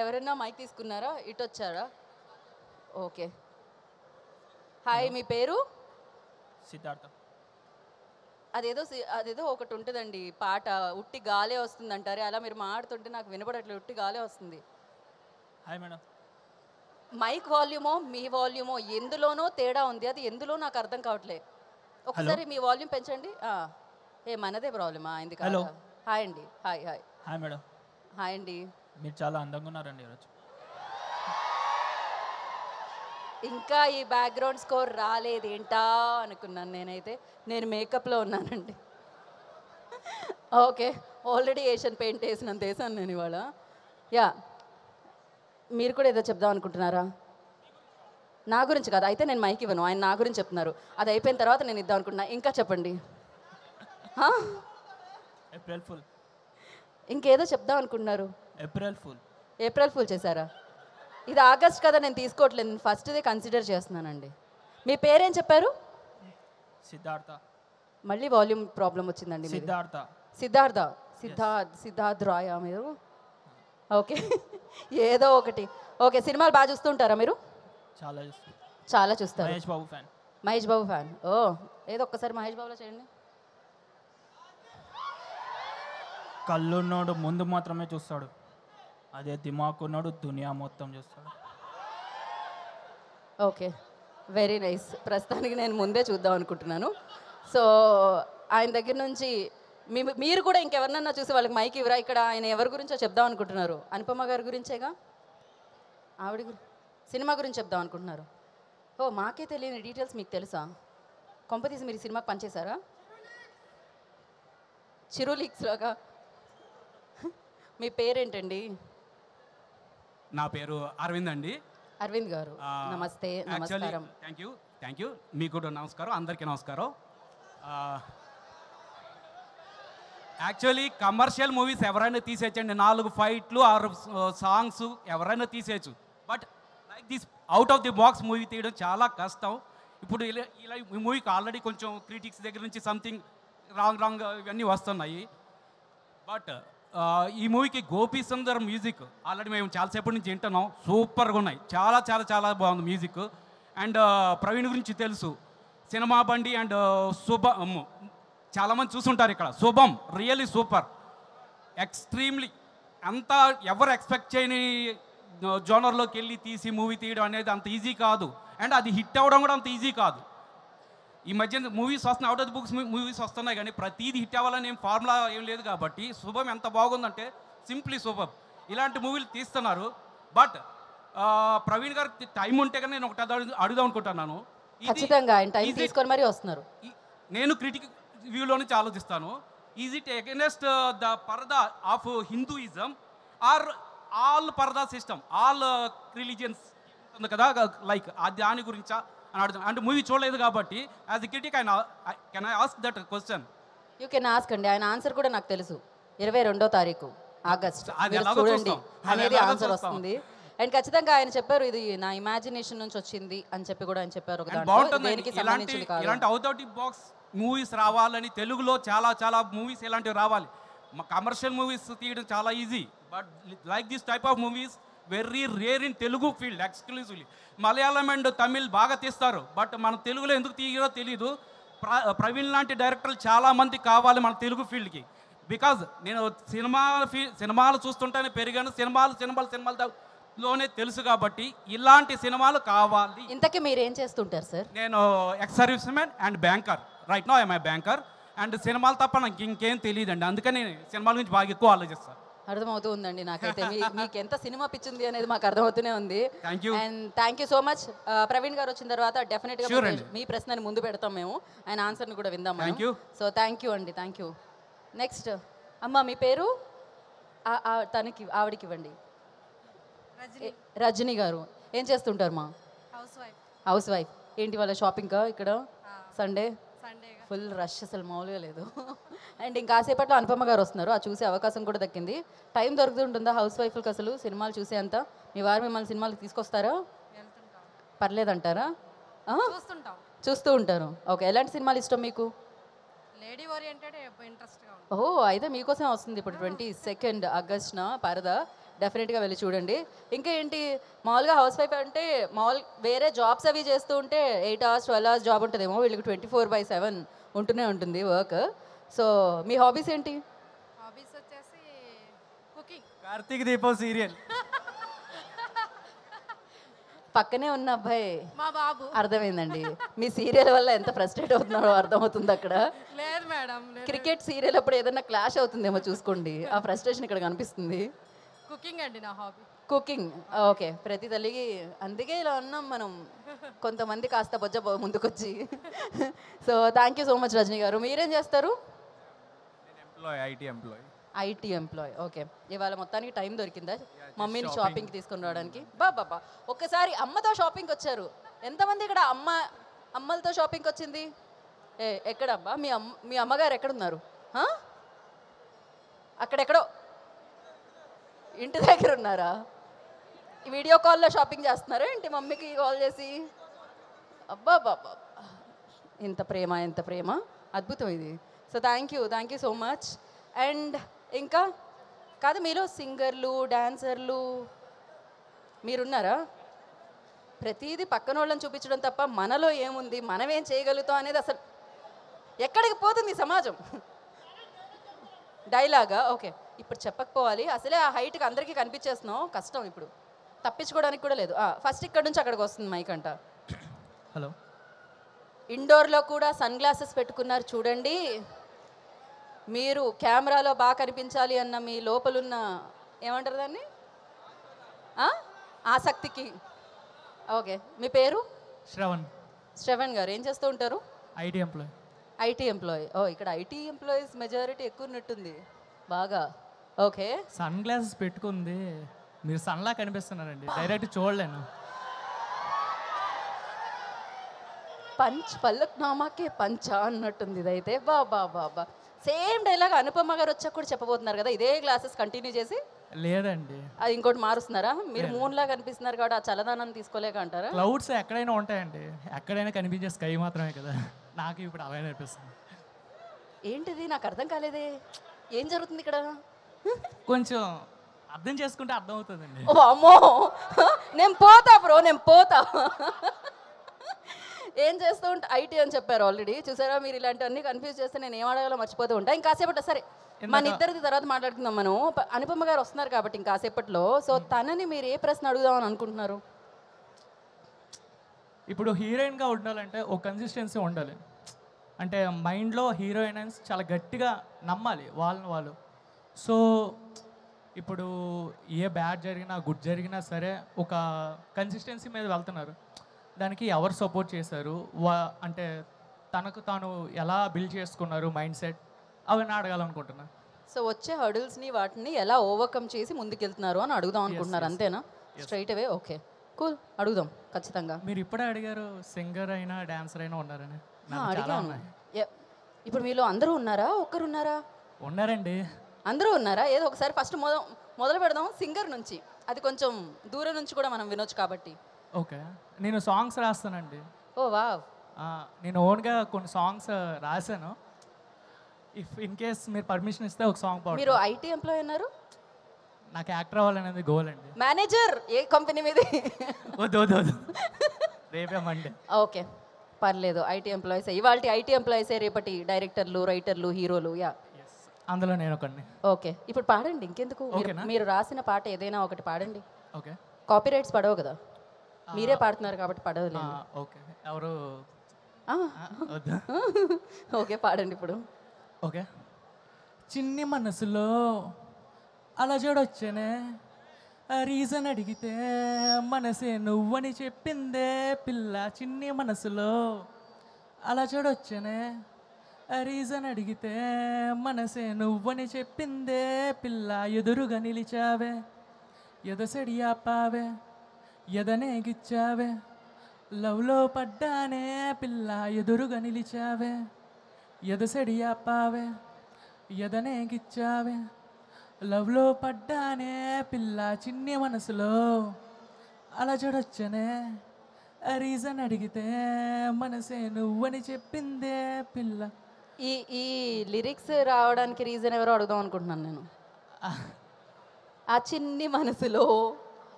Speaker 1: ఎవరైనా మైక్ తీసుకున్నారా? ఇటు వచ్చారా? ఓకే, హాయ్, మీ పేరు?
Speaker 9: సిద్ధార్థ.
Speaker 1: అదేదో ఒకటి ఉంటుందండి పాట, ఉట్టి గాలే వస్తుంది అంటారే, అలా మీరు మాడుతుంటే నాకు వినపడట్లేదు, ఉట్టి గాలే వస్తుంది.
Speaker 9: Hi madam.
Speaker 1: మైక్ వాల్యూమో మీ వాల్యూమో ఎందులోనో తేడా ఉంది, అది ఎందులో నాకు అర్థం కావట్లే. ఒకసారి మీ వాల్యూమ్ పెంచండి. మనదే ప్రాబ్లమా? అయింది కాదు. హాయ్ అండి. Hi hi.
Speaker 9: Hi madam.
Speaker 1: Hi అండి.
Speaker 9: మీరు చాలా అందంగా ఉన్నారండి ఈరోజు.
Speaker 1: ఇంకా ఈ బ్యాక్గ్రౌండ్ స్కోర్ రాలేదేంటా అనుకున్నాను నేనైతే. నేను మేకప్లో ఉన్నానండి. ఓకే, ఆల్రెడీ ఏషియన్ పెయింట్ వేసినంత వేసాను నేను ఇవాళ. యా, మీరు కూడా ఏదో చెప్దాం అనుకుంటున్నారా? నా గురించి కాదు, అయితే నేను మైక్ ఇవ్వను, ఆయన నా గురించి చెప్తున్నారు. అది అయిపోయిన తర్వాత నేను ఇద్దాం అనుకుంటున్నా. ఇంకా చెప్పండి.
Speaker 9: April full.
Speaker 1: ఇంకేదో చెప్దాం అనుకుంటున్నారు.
Speaker 9: April full.
Speaker 1: ఏప్రిల్ ఫుల్ చేశారా? ఇది ఆగస్ట్ కదా, నేను తీసుకోవట్లేదు, నేను ఫస్ట్దే కన్సిడర్ చేస్తున్నానండి. మీ పేరేం చెప్పారు?
Speaker 9: సిద్ధార్థ.
Speaker 1: మళ్ళీ వాల్యూమ్ ప్రాబ్లం వచ్చిందండి. మీది?
Speaker 9: సిద్ధార్థ.
Speaker 1: సిద్ధార్థ. సిద్ధార్థ్ రాయా మీరు? ఓకే, ఏదో ఒకటి. ఓకే, సినిమాలు బాగా చూస్తుంటారా మీరు?
Speaker 9: చాలా
Speaker 1: చాలా చూస్తారు.
Speaker 9: మహేష్ బాబు ఫ్యాన్.
Speaker 1: మహేష్ బాబు ఫ్యాన్. ఓ, ఏదో ఒక్కసారి మహేష్ బాబులో చేయండి.
Speaker 9: కళ్ళున్నోడు ముందు మాత్రమే చూస్తాడు, అదే దిమాకున్నోడు దునియా మొత్తం చూస్తాడు.
Speaker 1: Okay, very nice. ప్రస్తుతానికి నేను ముందే చూద్దాం అనుకుంటున్నాను. సో ఆయన దగ్గర నుంచి మీరు కూడా ఇంకెవరినన్నా చూసి వాళ్ళకి మైక్ ఇవ్వరా? ఇక్కడ ఆయన ఎవరి గురించో చెప్దాం అనుకుంటున్నారు? అనుపమ గారి గురించేగా. ఆవిడ సినిమా గురించి చెప్దాం అనుకుంటున్నారు. ఓ, మాకే తెలియని డీటెయిల్స్ మీకు తెలుసా? కొంపతీసి మీరు ఈ సినిమాకి పనిచేశారా? చిరు లీక్స్ లాగా. మీ పేరేంటండి?
Speaker 10: నా పేరు అరవింద్ అండి.
Speaker 1: అరవింద్ గారు, నమస్తే. నమస్కారం.
Speaker 10: Thank you. మీకు కూడా నమస్కారం, అందరికీ నమస్కారం. యాక్చువల్లీ కమర్షియల్ మూవీస్ ఎవరైనా తీసేయచ్చండి, 4 ఫైట్లు 6 సాంగ్స్ ఎవరైనా తీసేయచ్చు. But like this out of the box movie తీయడం చాలా కష్టం. ఇప్పుడు ఇలా ఈ మూవీకి ఆల్రెడీ కొంచెం క్రిటిక్స్ దగ్గర నుంచి సంథింగ్ రాంగ్ ఇవన్నీ వస్తున్నాయి. బట్ ఈ మూవీకి గోపీ సుందర్ మ్యూజిక్ ఆల్రెడీ మేము చాలాసేపటి నుంచి వింటున్నాం, సూపర్గా ఉన్నాయి. చాలా చాలా చాలా బాగుంది మ్యూజిక్. అండ్ ప్రవీణ్ గురించి తెలుసు, సినిమా బండి అండ్ శుభం చాలామంది చూసుంటారు ఇక్కడ. శుభం రియల్లీ సూపర్, ఎక్స్ట్రీమ్లీ. అంతా ఎవరు ఎక్స్పెక్ట్ చేయని జోనర్లోకి వెళ్ళి తీసి మూవీ తీయడం అనేది అంత ఈజీ కాదు. అండ్ అది హిట్ అవ్వడం కూడా అంత ఈజీ కాదు. ఈ మధ్య మూవీస్ వస్తున్నాయి, out of the books movies వస్తున్నాయి, కానీ ప్రతిదీ హిట్ అవ్వాలని ఏం ఫార్ములా ఏం లేదు. కాబట్టి శుభం ఎంత బాగుందంటే సింప్లీ సూపర్. ఇలాంటి మూవీలు తీస్తున్నారు. బట్ ప్రవీణ్ గారు టైం ఉంటే కానీ నేను ఒకటి అడుగుదాం అనుకుంటున్నాను.
Speaker 1: ఖచ్చితంగా ఆయన టైం తీసుకొని మరీ వస్తున్నారు.
Speaker 10: నేను క్రిటిక్ వ్యూలో నుంచి ఆలోచిస్తాను. ఈజ్ ఇట్ అగెనెస్ట్ ద పరదా ఆఫ్ హిందూయిజం ఆర్ ఆల్ పరదా సిస్టమ్, ఆల్ రిలీజియన్స్ ఉంది కదా, లైక్ దాని గురించా అని అడుగుతాను. అంటే మూవీ చూడలేదు కాబట్టి as a critic can I ask that question?
Speaker 1: You can ask అండి. ఆయన ఆన్సర్ కూడా నాకు తెలుసు. 22వ తారీఖు ఆగస్ట్
Speaker 10: అది
Speaker 1: చూడండి అనేది ఆన్సర్ వస్తుంది. అండ్ ఖచ్చితంగా ఆయన చెప్పారు ఇది నా ఇమాజినేషన్ నుంచి వచ్చింది అని చెప్పి కూడా ఆయన చెప్పారు.
Speaker 10: ఇలాంటి out of the box movies రావాలని తెలుగులో చాలా చాలా మూవీస్ ఇలాంటివి రావాలి. కమర్షియల్ మూవీస్ తీయడం చాలా easy, but like this type of movies very rare in Telugu field exclusively. Malayalam and Tamil బాగా తీస్తారు, బట్ మన తెలుగులో ఎందుకు తీయరో తెలీదు. ప్రవీణ్ లాంటి డైరెక్టర్లు చాలామంది కావాలి మన తెలుగు ఫీల్డ్కి. బికాజ్ నేను సినిమాలు చూస్తుంటేనే పెరిగాను, సినిమాలోనే తెలుసు కాబట్టి ఇలాంటి సినిమాలు కావాలి.
Speaker 1: ఇంతకీ మీరు ఏం చేస్తుంటారు సార్?
Speaker 10: నేను ex service man and banker. Right now I'm a banker. And సినిమాలు తప్ప నాకు ఇంకేం తెలియదండి, అందుకని సినిమాల గురించి బాగా ఎక్కువ ఆలోచిస్తాను.
Speaker 1: అర్థమవుతూ ఉందండి నాకైతే. మీకు ఎంత సినిమా పిచ్చింది అనేది మాకు అర్థమవుతూనే ఉంది.
Speaker 10: Thank you.
Speaker 1: And thank you so much. Praveen గారు వచ్చిన తర్వాత డెఫినెట్గా మీ ప్రశ్నని ముందు పెడతాం మేము, ఆయన ఆన్సర్ని కూడా విందాం.
Speaker 10: Thank you.
Speaker 1: So thank you అండి, థ్యాంక్ యూ. నెక్స్ట్ అమ్మ మీ పేరు? తనకి ఆవిడకి ఇవ్వండి. రజనీ గారు ఏం చేస్తుంటారు? మా హౌస్ వైఫ్. ఏంటి వాళ్ళ షాపింగ్కా ఇక్కడ? సండే ఫుల్ రష్, అసలు మామూలుగా లేదు. అండ్ ఇంకాసేపట్లో అనుపమ గారు వస్తున్నారు, అది చూసే అవకాశం కూడా దక్కింది. టైం దొరుకుతుంటుందా హౌస్ వైఫ్లకు అసలు సినిమాలు చూసే అంత? మీ వారు మిమ్మల్ని సినిమాలకు తీసుకొస్తారా? పర్లేదంటారా? చూస్తూ ఉంటారు. ఓకే, ఎలాంటి సినిమాలు ఇష్టం మీకు?
Speaker 11: లేడీ ఓరియంటెడ్ ఇంట్రెస్ట్గా ఉంది.
Speaker 1: ఓహో, అయితే మీకోసం వస్తుంది ఇప్పుడు 22 ఆగస్ట్న పరదా. డెఫినెట్గా వెళ్ళి చూడండి. ఇంకా ఏంటి, మామూలుగా హౌస్ వైఫ్ అంటే వేరే జాబ్స్ అవి చేస్తూ ఉంటే 8 hours 12 hours జాబ్ ఉంటుందేమో, వీళ్ళకి 24/7 ఉంటూనే ఉంటుంది వర్క్. సో మీ హాబీస్ ఏంటి?
Speaker 11: హాబీస్ వచ్చేసి కుకింగ్.
Speaker 2: కార్తీక్ దీపం సీరియల్.
Speaker 1: పక్కనే ఉన్న అబ్బాయి
Speaker 11: మా బాబు.
Speaker 1: అర్థమైందండి. మీ సీరియల్ వల్ల ఎంత ఫ్రస్ట్రేట్ అవుతున్నారో అర్థమవుతుంది అక్కడ.
Speaker 11: లేదు మేడం,
Speaker 1: క్రికెట్ సీరియల్ అప్పుడు ఏదైనా క్లాష్ అవుతుందేమో చూసుకోండి, ఆ ఫ్రస్ట్రేషన్ ఇక్కడ కనిపిస్తుంది.
Speaker 11: కుకింగ్ అండి నా హాబీ.
Speaker 1: కుకింగ్ ఓకే, ప్రతి తల్లికి అందుకే ఇలా ఉన్నాం మనం, కొంతమంది కాస్త బొజ్జ ముందుకొచ్చి. So thank you so much Rajani garu. మీరేం చేస్తారు? IT employee. ఓకే, ఇవాళ మొత్తానికి టైం దొరికిందా మమ్మీని షాపింగ్కి తీసుకొని రావడానికి? బాబా ఒక్కసారి అమ్మతో షాపింగ్కి వచ్చారు. ఎంతమంది ఇక్కడ అమ్మలతో షాపింగ్కి వచ్చింది? ఎక్కడమ్మా మీ అమ్మగారు ఎక్కడున్నారు? అక్కడెక్కడో ఇంటి దగ్గర ఉన్నారా? వీడియో కాల్లో షాపింగ్ చేస్తున్నారా ఏంటి మమ్మీకి కాల్ చేసి? అబ్బా బాబా, ఎంత ప్రేమ, అద్భుతం ఇది. So thank you so much. And ఇంకా కాదు, మీలో సింగర్లు డాన్సర్లు మీరున్నారా? ప్రతిదీ పక్కన వాళ్ళని చూపించడం తప్ప మనలో ఏముంది, మనం ఏం చేయగలుగుతాం అనేది అసలు ఎక్కడికి పోతుంది సమాజం? డైలాగా? ఓకే, ఇప్పుడు చెప్పకపోవాలి, అసలే ఆ హైట్కి అందరికీ కనిపించేస్తున్నాం, కష్టం ఇప్పుడు తప్పించుకోవడానికి కూడా లేదు. ఫస్ట్ ఇక్కడ నుంచి అక్కడికి వస్తుంది మైక్ అంట.
Speaker 9: హలో.
Speaker 1: ఇండోర్లో కూడా సన్ గ్లాసెస్ పెట్టుకున్నారు చూడండి. మీరు కెమెరాలో బాగా కనిపించాలి అన్న మీ లోపలున్న ఏమంటారు దాన్ని, ఆసక్తికి. ఓకే, మీ పేరు? శ్రవణ్ గారు. ఏం చేస్తూ ఉంటారు? IT employee. ఇక్కడ ఐటీ ఎంప్లాయీస్ మెజారిటీ ఎక్కువ ఉన్నట్టుంది బాగా. ఓకే,
Speaker 12: సన్ గ్లాసెస్ పెట్టుకుంది, మీరు సన్లా కనిపిస్తున్నారండి, డైరెక్ట్ చూడలేను.
Speaker 1: పల్లక్ నామాకే పంచా అన్నట్టుంది ఇదైతే. బాబా సేమ్ డైలాగ్ అనుపమ గారు వచ్చాక కూడా చెప్పబోతున్నారు కదా, ఇదే గ్లాసెస్ కంటిన్యూ చేసి?
Speaker 12: లేదండి,
Speaker 1: అది ఇంకోటి మారుస్తున్నారా? మీరు మూన్ లాగా కనిపిస్తున్నారు కాబట్టి ఆ చల్లదనాన్ని తీసుకోలేక అంటారా?
Speaker 12: క్లౌడ్స్ ఎక్కడైనా ఉంటాయండి, ఎక్కడైనా కనిపించే స్కై మాత్రమే కదా, నాకు ఇప్పుడు అలాగే అనిపిస్తుంది.
Speaker 1: ఏంటిది నాకు అర్థం కాలేదే, ఏం జరుగుతుంది ఇక్కడ?
Speaker 12: కొంచెం అర్థం చేసుకుంటే అర్థం అవుతుందండి.
Speaker 1: ఓ అమ్మో, నేను పోతా. ఏం చేస్తూ ఉంటా? ఐటీ అని చెప్పారు ఆల్రెడీ. చూసారా, మీరు ఇలాంటివన్నీ కన్ఫ్యూజ్ చేస్తే నేను ఏం అడగాలో మర్చిపోతూ ఉంటా. ఇంకాసేపట్లో సరే మన ఇద్దరిది తర్వాత మాట్లాడుకుందాం మనం. అనుపమ గారు వస్తున్నారు కాబట్టి ఇంకాసేపట్లో. సో తనని మీరు ఏ ప్రశ్న అడుగుదామని అనుకుంటున్నారు?
Speaker 12: ఇప్పుడు హీరోయిన్గా ఉండాలంటే ఒక కన్సిస్టెన్సీ ఉండాలి. అంటే మైండ్లో హీరోయిన్స్ చాలా గట్టిగా నమ్మాలి వాళ్ళని వాళ్ళు. సో ఇప్పుడు ఏ బ్యాడ్ జరిగినా గుడ్ జరిగినా సరే ఒక కన్సిస్టెన్సీ మీద వెళ్తున్నారు. దానికి ఎవరు సపోర్ట్ చేశారు, అంటే తనకు తాను ఎలా బిల్డ్ చేసుకున్నారు మైండ్ సెట్, అవన్నీ అడగాలనుకుంటున్నా.
Speaker 1: సో వచ్చే హర్డిల్స్ని వాటిని ఎలా ఓవర్కమ్ చేసి ముందుకెళ్తున్నారు అని అడుగుదాం అనుకుంటున్నారు, అంతేనా? స్ట్రైట్ అవే. ఓకే, కూల్, అడుగుదాం ఖచ్చితంగా.
Speaker 12: మీరు ఇప్పుడే అడిగారు సింగర్ అయినా డాన్సర్ అయినా ఉన్నారని.
Speaker 1: అడిగాను. ఇప్పుడు మీలో అందరూ ఉన్నారా, ఒక్కరు ఉన్నారా?
Speaker 12: ఉన్నారండి,
Speaker 1: అందరూ ఉన్నారా? ఏదో ఒకసారి ఫస్ట్ మొదలు పెడదాం సింగర్ నుంచి, అది కొంచెం దూరం నుంచి కూడా మనం వినొచ్చు కాబట్టి.
Speaker 12: ఓకే, నేను సాంగ్స్ రాస్తానండి.
Speaker 1: ఓ వావ్.
Speaker 12: నేను ఓన్గా కొన్ని సాంగ్స్ రాశాను. ఇఫ్ ఇన్ కేస్ మీరు పర్మిషన్ ఇస్తే ఒక సాంగ్ పాడు.
Speaker 1: మీరు ఐటీ ఎంప్లాయీ అన్నారు,
Speaker 12: నాకు యాక్టర్ అవ్వాలనేది గోల్ అండి.
Speaker 1: మేనేజర్ ఏ కంపెనీ మీది?
Speaker 12: వద్దు రేపే మండే.
Speaker 1: ఓకే పర్లేదు, ఐటీ ఎంప్లాయీస్. ఇవాళ ఐటీ ఎంప్లాయీసే రేపటి డైరెక్టర్లు, రైటర్లు, హీరోలు. యా,
Speaker 12: అందులో నేను ఒకడిని.
Speaker 1: ఓకే, ఇప్పుడు పాడండి. ఇంకెందుకు, మీరు రాసిన పాట ఏదైనా ఒకటి పాడండి.
Speaker 12: ఓకే,
Speaker 1: కాపీ రైట్స్ పడవు కదా, మీరే పాడుతున్నారు కాబట్టి పడవలేదు.
Speaker 12: ఓకే, ఎవరు?
Speaker 1: ఓకే పాడండి ఇప్పుడు.
Speaker 12: ఓకే. చిన్ని మనసులో అలా చూడొచ్చనే, రీజన్ అడిగితే మనసే నువ్వని చెప్పిందే పిల్ల. చిన్ని మనసులో అలా చూడొచ్చనే, రీజన్ అడిగితే మనసే నువ్వని చెప్పిందే పిల్ల. ఎదురుగా నిలిచావే, ఎదసడి ఆపావే, ఎదనే గిచ్చావే, లవ్లో పడ్డానే పిల్ల. ఎదురుగా నిలిచావే, ఎదసడి ఆపావే, ఎదనే గిచ్చావే, లవ్లో పడ్డానే పిల్ల. చిన్ని మనసులో అలా చూడొచ్చనే, రీజన్ అడిగితే మనసే నువ్వని చెప్పిందే పిల్ల.
Speaker 1: ఈ లిరిక్స్ రావడానికి రీజన్ ఎవరో అడుగుదాం అనుకుంటున్నాను నేను. ఆ చిన్ని మనసులో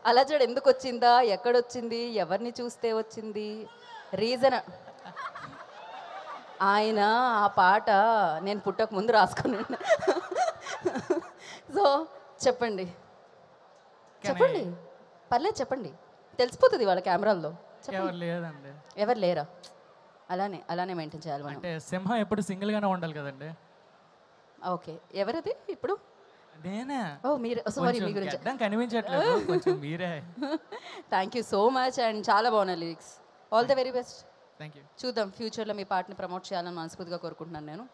Speaker 1: అలజడి ఎందుకు వచ్చిందా, ఎక్కడొచ్చింది, ఎవరిని చూస్తే వచ్చింది, రీజన్? ఆయన ఆ పాట నేను పుట్టక ముందు రాసుకుని. సో చెప్పండి పర్లేదు, చెప్పండి, తెలిసిపోతుంది వాళ్ళ కెమెరాల్లో.
Speaker 12: ఎవరు లేదండి.
Speaker 1: ఎవరు లేరా? అలానే మెయింటైన్ చేయాలి.
Speaker 12: అంటే సింహం ఎప్పుడు సింగిల్గానే ఉండాలి కదండి.
Speaker 1: ఓకే, ఎవరది ఇప్పుడు?
Speaker 12: నేనే
Speaker 1: ఓ మీరు సారీ మీ గురించి
Speaker 12: గడ్డం కనిపించట్లేదు కొంచెం మీరే.
Speaker 1: Thank you so much and చాలా బాగున్నాయి lyrics. All the very best.
Speaker 12: Thank you.
Speaker 1: చూద్దాం ఫ్యూచర్లో మీ పాటని ప్రమోట్ చేయాలని మనస్ఫూర్తిగా కోరుకుంటున్నాను నేను.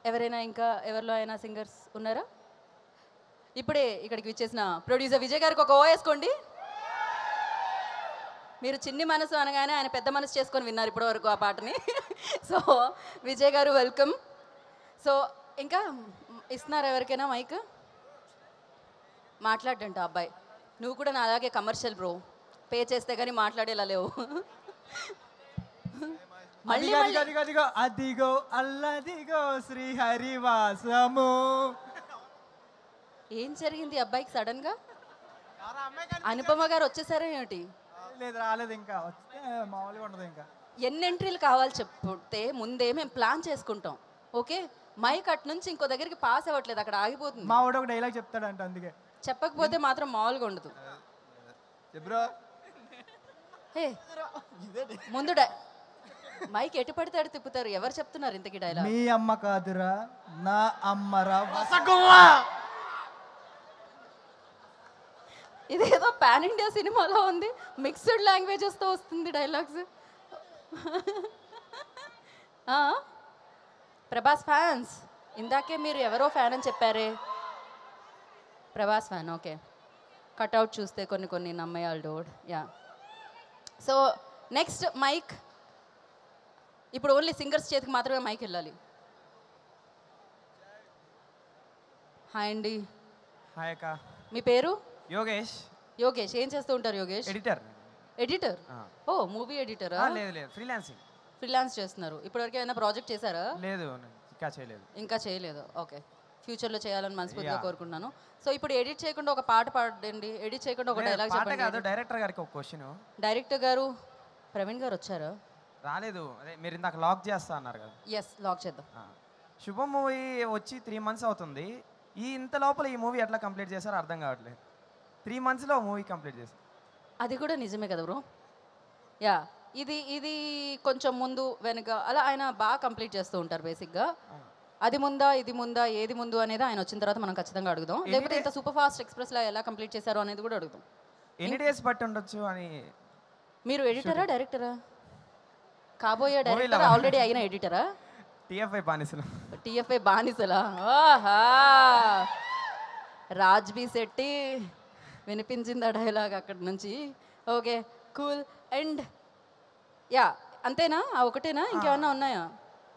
Speaker 1: ఎవరైనా ఇంకా ఎవరిలో అయినా సింగర్స్ ఉన్నారా? ఇప్పుడే ఇక్కడికి విచ్చేసిన ప్రొడ్యూసర్ విజయ్ గారికి ఒక ఓ వేసుకోండి. మీరు చిన్ని మనసు అనగానే ఆయన పెద్ద మనసు చేసుకొని విన్నారు ఇప్పటివరకు ఆ పాటని. సో విజయ్ గారు వెల్కమ్. సో ఇంకా ఇస్తున్నారు ఎవరికైనా మైక్? మాట్లాడంట అబ్బాయి. నువ్వు కూడా నా అలాగే కమర్షియల్ బ్రో, పే చేస్తే కానీ మాట్లాడేలా లేవు. మళ్ళీ
Speaker 2: అదిగో అల్లదిగో శ్రీహరివాసము.
Speaker 1: ఏం జరిగింది అబ్బాయికి సడన్ గా? అనుపమ గారు వచ్చేసారా ఏమిటి?
Speaker 2: లేదు రాలేదు, ఇంకా వస్తే మామూలుగా ఉండదు. ఇంకా
Speaker 1: ఎన్ని ఎంట్రీలు కావాలి చెప్తే ముందే మేము ప్లాన్ చేసుకుంటాం. ఓకే, మైక్ అటు నుంచి ఇంకో దగ్గరికి పాస్ అవ్వట్లేదు, అక్కడ ఆగిపోతుంది.
Speaker 2: మా వాడు ఒక డైలాగ్ చెప్తాడంట, అందుకే
Speaker 1: చెప్పకపోతే మాత్రం మామూలుగా ఉండదు. హే ముందు మైక్ ఎటు పడితే అటు తిప్పుతారు. ఎవరు చెప్తున్నారు ఇంతకీ డైలాగ్?
Speaker 2: మీ అమ్మ కాదురా నా అమ్మరా.
Speaker 1: ఇదేదో పాన్ ఇండియా సినిమాలో ఉంది, మిక్స్డ్ లాంగ్వేజెస్తో వస్తుంది డైలాగ్స్. ప్రభాస్ ఫ్యాన్స్, ఇందాకే మీరు ఎవరో ఫ్యాన్ అని చెప్పారే. Prabhas fan, okay. కట్అవుట్ చూస్తే కొన్ని నమ్మేయాలి dude. Yeah. So next mic. ఇప్పుడు ఓన్లీ సింగర్స్ చేతికి మాత్రమే మైక్ వెళ్ళాలి. హాయ్ అండి.
Speaker 13: హాయ్ అక్క.
Speaker 1: మీ పేరు?
Speaker 13: యోగేష్.
Speaker 1: యోగేష్ ఏం చేస్తూ ఉంటారు యోగేష్?
Speaker 13: ఎడిటర్.
Speaker 1: ఎడిటర్? ఓ మూవీ ఎడిటరా?
Speaker 13: లేదు లేదు, ఫ్రీలాన్సింగ్.
Speaker 1: ఫ్రీలాన్స్ చేస్తున్నారు. ఇప్పటివరకు ఏమైనా ప్రాజెక్ట్ చేశారా?
Speaker 13: లేదు, ఇంకా చేయలేదు.
Speaker 1: ఇంకా చేయలేదు. ఓకే, ఫ్యూచర్లో చేయాలని మనస్ఫూర్తిగా కోరుకుంటున్నాను. సో ఇప్పుడు ఎడిట్ చేయకుండా ఒక పాట పాడండి. ఎడిట్ చేయకుండా ఒక డైలాగ్ చెప్పండి.
Speaker 13: డైరెక్టర్ గారికి ఒక క్వశ్చన్.
Speaker 1: డైరెక్టర్ గారు ప్రవీణ్ గారు వచ్చారా?
Speaker 13: రాలేదు. అదే మీరు ఇందాక లాక్ చేస్తా అన్నారు కదా.
Speaker 1: ఎస్, లాక్ చేద్దాం.
Speaker 13: శుభం మూవీ వచ్చి 3 months అవుతుంది. ఇంత లోపల ఈ మూవీ ఎట్లా కంప్లీట్ చేశారో అర్థం కావట్లేదు. 3 monthsలో మూవీ కంప్లీట్ చేశారు.
Speaker 1: అది కూడా నిజమే కదా బ్రో. యా, ఇది కొంచెం ముందు వెనుక అలా ఆయన బాగా కంప్లీట్ చేస్తూ ఉంటారు బేసిక్గా. అది ముందా ఇది ముందా ఏది ముందు అనేది ఆయన వచ్చిన తర్వాత మనం ఖచ్చితంగా అడుగుదాం. లేకపోతే ఇంత సూపర్ ఫాస్ట్ ఎక్స్ప్రెస్లో ఎలా కంప్లీట్ చేశారో అనేది కూడా అడుగుదాం.
Speaker 13: ఎన్ని డేస్ బట్టి ఉండొచ్చు అని.
Speaker 1: మీరు ఎడిటరా డైరెక్టరా? కాబోయే డైరెక్టర్, ఆల్రెడీ అయిన ఎడిటరా?
Speaker 13: టీఎఫ్ఐ బానిసలు.
Speaker 1: టీఎఫ్ఐ బానిసలా? ఆహా, రాజ్బీ శెట్టి వినిపించింది ఆ డైలాగ్ అక్కడి నుంచి. Okay, cool. అండ్ యా, అంతేనా? ఒకటేనా, ఇంకేమన్నా ఉన్నాయా?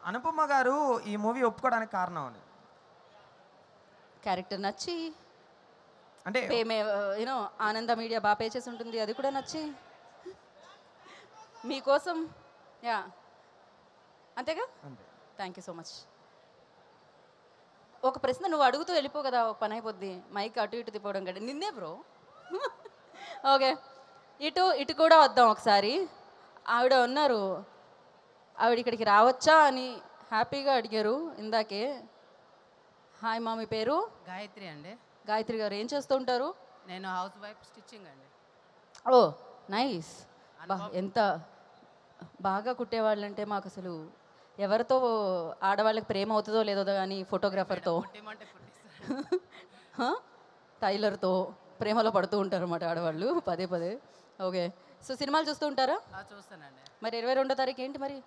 Speaker 13: అనుపమ గారు ఈ మూవీ ఒప్పుకోవడానికి కారణం అని.
Speaker 1: క్యారెక్టర్ నచ్చి
Speaker 13: అంటే
Speaker 1: యూనో ఆనంద మీడియా బాగా పే చేసి ఉంటుంది, అది కూడా నచ్చి మీకోసం. యా, అంతేగా? Thank you so much. ఒక ప్రశ్న నువ్వు అడుగుతూ వెళ్ళిపో కదా, ఒక పని అయిపోద్ది. మైక్ అటు ఇటు తిప్పడం కదా. నిన్నే బ్రో. ఓకే, ఇటు కూడా వద్దాం ఒకసారి. ఆవిడ ఉన్నారు, ఆవిడ ఇక్కడికి రావచ్చా అని హ్యాపీగా అడిగారు ఇందాకే. హాయ్ మా, మీ పేరు?
Speaker 14: గాయత్రి అండి.
Speaker 1: గాయత్రి గారు ఏం చేస్తూ ఉంటారు?
Speaker 14: నేను హౌస్ వైఫ్, స్టిచ్చింగ్ అండి.
Speaker 1: ఓ నైస్. ఎంత బాగా కుట్టేవాళ్ళంటే మాకు అసలు ఎవరితో ఆడవాళ్ళకి ప్రేమ అవుతుందో లేదో కానీ ఫోటోగ్రాఫర్తో, టైలర్తో ప్రేమలో పడుతూ ఉంటారు అన్నమాట ఆడవాళ్ళు పదే పదే. ఓకే, సో సినిమాలు చూస్తూ ఉంటారా?
Speaker 14: చూస్తానండి.
Speaker 1: మరి 22వ తారీఖు ఏంటి మరి?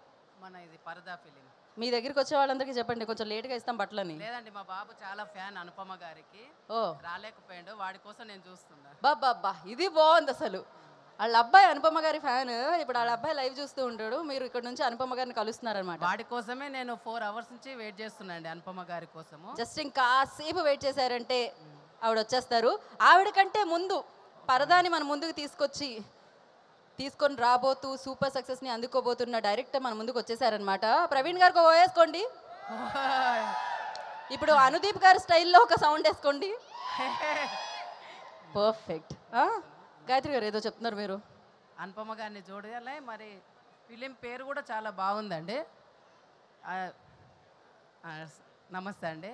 Speaker 14: మన ఇది పరదా ఫిలిం.
Speaker 1: మీ దగ్గరికి వచ్చే వాళ్ళందరికీ చెప్పండి, కొంచెం లేట్గా ఇస్తాం బట్టలని.
Speaker 14: లేదండి, మా బాబు చాలా ఫ్యాన్ అనుపమ గారికి.
Speaker 1: ఓ,
Speaker 14: రాలేకపోయాడు, వాడి కోసం నేను చూస్తున్నా.
Speaker 1: బాబా ఇది బాగుంది అసలు. వాళ్ళ అబ్బాయి అనుపమ గారి ఫ్యాన్, ఇప్పుడు వాళ్ళ అబ్బాయి లైవ్ చూస్తూ ఉంటాడు, మీరు ఇక్కడ నుంచి అనుపమ గారిని కలుస్తున్నారనమాట.
Speaker 14: వాడి కోసమే నేను 4 hours నుంచి వెయిట్ చేస్తున్నాండి, అనుపమ గారి కోసము.
Speaker 1: జస్ట్ ఇంకాసేపు వెయిట్ చేశారంటే ఆవిడ వచ్చేస్తారు. ఆవిడ కంటే ముందు పరదాని మన ముందుకు తీసుకొని రాబోతూ సూపర్ సక్సెస్ని అందుకోబోతున్న డైరెక్టర్ మన ముందుకు వచ్చేసారనమాట. ప్రవీణ్ గారికి వేసుకోండి. ఇప్పుడు అనుదీప్ గారి స్టైల్లో ఒక సౌండ్ వేసుకోండి. పర్ఫెక్ట్. గాయత్రి గారు ఏదో చెప్తున్నారు మీరు.
Speaker 14: అనుపమ గారిని చూడాలి. మరి ఫిలిం పేరు కూడా చాలా బాగుందండి. నమస్తే అండి.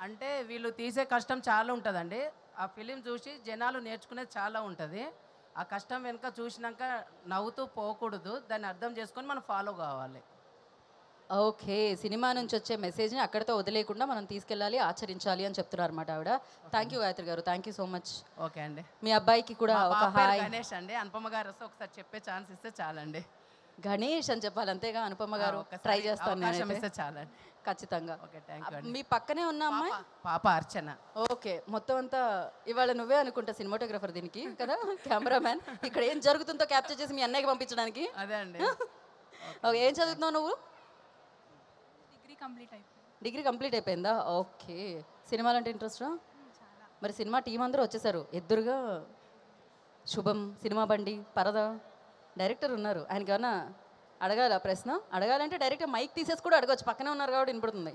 Speaker 14: అంటే వీళ్ళు తీసే కష్టం చాలా ఉంటుందండి. ఆ ఫిలిం చూసి జనాలు నేర్చుకునేది చాలా ఉంటుంది. ఆ కష్టం వెనుక చూసినాక నవ్వుతూ పోకూడదు, దాన్ని అర్థం చేసుకొని మనం ఫాలో కావాలి.
Speaker 1: ఓకే, సినిమా నుంచి వచ్చే మెసేజ్ని అక్కడితో వదిలేయకుండా మనం తీసుకెళ్ళాలి, ఆచరించాలి అని చెప్తున్నారు అనమాట ఆవిడ. థ్యాంక్ యూ గాయత్రి గారు, thank you so much.
Speaker 14: Okay అండి.
Speaker 1: మీ అబ్బాయికి కూడా
Speaker 14: మా
Speaker 1: ఒక
Speaker 14: బాబు పేరు
Speaker 1: హాయ్.
Speaker 14: గణేష్ అండి. అనుపమ గారు వస్తే ఒకసారి చెప్పే ఛాన్స్ ఇస్తే చాలండి.
Speaker 1: గణేష్ అని చెప్పాలి అంతేగా. అనుపమ గారు
Speaker 14: ఒక్కసారి
Speaker 1: ట్రై చేస్తాను
Speaker 14: అవకాశం
Speaker 1: నేనైతే.
Speaker 14: ఇస్తే చాలండి.
Speaker 1: ఖచ్చితంగా.
Speaker 14: ఓకే, థ్యాంక్ యూ అండి.
Speaker 1: మీ పక్కనే ఉన్న అమ్మాయి
Speaker 14: పాప అర్చన.
Speaker 1: ఓకే, మొత్తం అంతా ఇవాళ నువ్వే అనుకుంటా సినిమాటోగ్రఫర్ దీనికి కదా, కెమెరామ్యాన్. ఇక్కడ ఏం జరుగుతుందో క్యాప్చర్ చేసి మీ అన్నయ్యకి పంపించడానికి.
Speaker 14: అదే అండి.
Speaker 1: ఓకే, ఏం చదువుతున్నావు నువ్వు?
Speaker 11: డిగ్రీ
Speaker 1: కంప్లీట్ అయిపోయిందా? ఓకే, సినిమాలు అంటే ఇంట్రెస్టా? మరి సినిమా టీం అందరూ వచ్చేసారు ఎదురుగా. శుభం, సినిమా బండి, పరదా, డైరెక్టర్ ఉన్నారు. ఆయనకి ఏమన్నా అడగాల ప్రశ్న? అడగాలంటే డైరెక్ట్ మైక్ తీసేసి కూడా అడగవచ్చు, పక్కనే ఉన్నారు కాబట్టి వినపడుతుంది.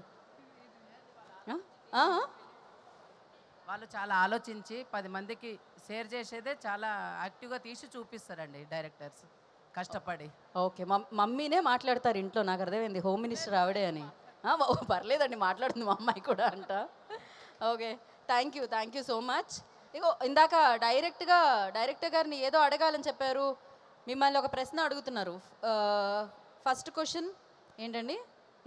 Speaker 14: వాళ్ళు చాలా ఆలోచించి 10 మందికి షేర్ చేసేదే చాలా యాక్టివ్గా తీసి చూపిస్తారండి డైరెక్టర్స్, కష్టపడి.
Speaker 1: ఓకే, మమ్మీనే మాట్లాడతారు ఇంట్లో, నాకు అర్థమైంది. హోమ్ మినిస్టర్ ఆవిడే అని. పర్లేదండి, మాట్లాడుతుంది మా అమ్మాయి కూడా అంట. Okay, thank you so much. ఇగో ఇందాక డైరెక్టర్ గారిని ఏదో అడగాలని చెప్పారు, మిమ్మల్ని ఒక ప్రశ్న అడుగుతున్నారు. ఫస్ట్ క్వశ్చన్ ఏంటండి?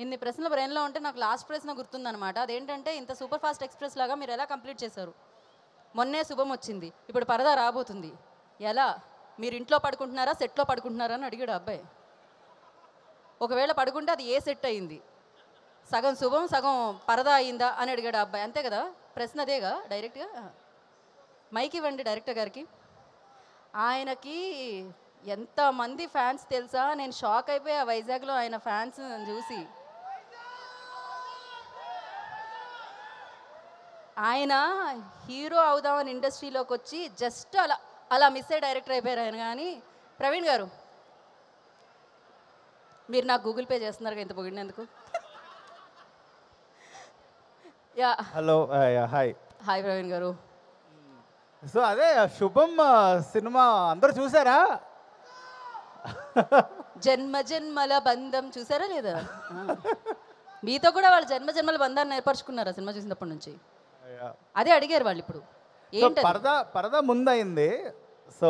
Speaker 1: ఇన్ని ప్రశ్నలు బ్రెయిన్లో ఉంటే నాకు లాస్ట్ ప్రశ్న గుర్తుందనమాట. అదేంటంటే, ఇంత సూపర్ ఫాస్ట్ ఎక్స్ప్రెస్ లాగా మీరు ఎలా కంప్లీట్ చేశారు? మొన్నే శుభం వచ్చింది, ఇప్పుడు పరదా రాబోతుంది, ఎలా? మీరు ఇంట్లో పడుకుంటున్నారా, సెట్లో పడుకుంటున్నారా అని అడిగాడు అబ్బాయి. ఒకవేళ పడుకుంటే అది ఏ సెట్ అయింది? సగం శుభం సగం పరదా అయిందా అని అడిగాడు అబ్బాయి. అంతే కదా, ప్రశ్న అదేగా. డైరెక్ట్గా మైక్ ఇవ్వండి డైరెక్టర్ గారికి. ఆయనకి ఎంతమంది ఫ్యాన్స్ తెలుసా? నేను షాక్ అయిపోయా వైజాగ్లో ఆయన ఫ్యాన్స్ చూసి. ఆయన హీరో అవుదామని ఇండస్ట్రీలోకి వచ్చి జస్ట్ అలా మిస్ అయ్యి డైరెక్టర్ అయిపోయారు ఆయన. కానీ ప్రవీణ్ గారు, మీరు నాకు గూగుల్ పే చేస్తున్నారు ఇంత పొగిడినందుకు. Yeah,
Speaker 15: hello, hi.
Speaker 1: Hi Praveen garu.
Speaker 15: So అదే శుభం సినిమా అందరూ చూసారా?
Speaker 1: జన్మ జన్మల బంధం చూసారా లేదా? మీతో కూడా వాళ్ళు జన్మ జన్మల బంధాన్ని ఏర్పరచుకున్నారు ఆ సినిమా చూసినప్పటి నుంచి. అదే అడిగారు వాళ్ళు ఇప్పుడు. ఏంటి
Speaker 15: పరదా ముందయింది, సో